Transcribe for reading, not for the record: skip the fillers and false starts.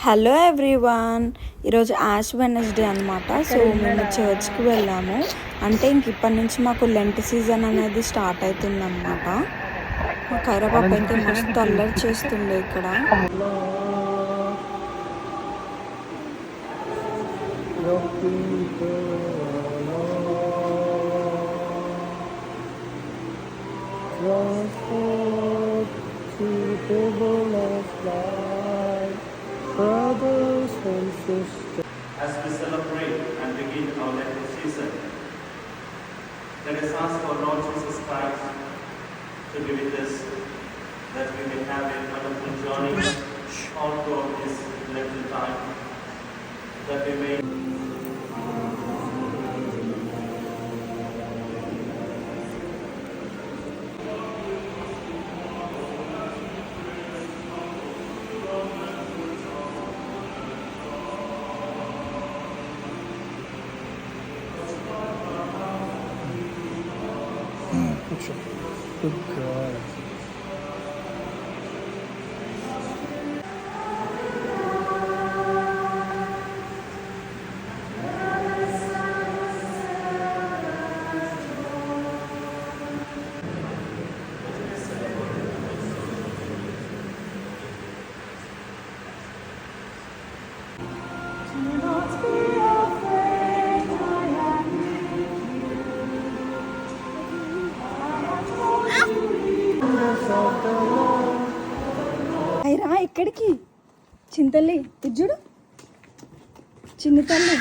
Hello everyone, ఈరోజు ash Wednesday అనమాట. So మేము చర్చ్కి వెళ్ళాము. అంటే ఇంక ఇప్పటి నుంచి మాకు లెంట్ సీజన్ అనేది స్టార్ట్ అవుతుందన్నమాట. మా ఖైరాబాబు అయితే మస్తు అల్లరి చేస్తుండే ఇక్కడ. Brothers and sisters, as we celebrate and begin our Lenten season, let us ask our Lord Jesus Christ to be with us, that we may have a wonderful journey all throughout this Lenten time, that we may good girl. అయిరా ఎక్కడికి చింతల్లి, ఇజ్జుడు చిన్న తల్లి.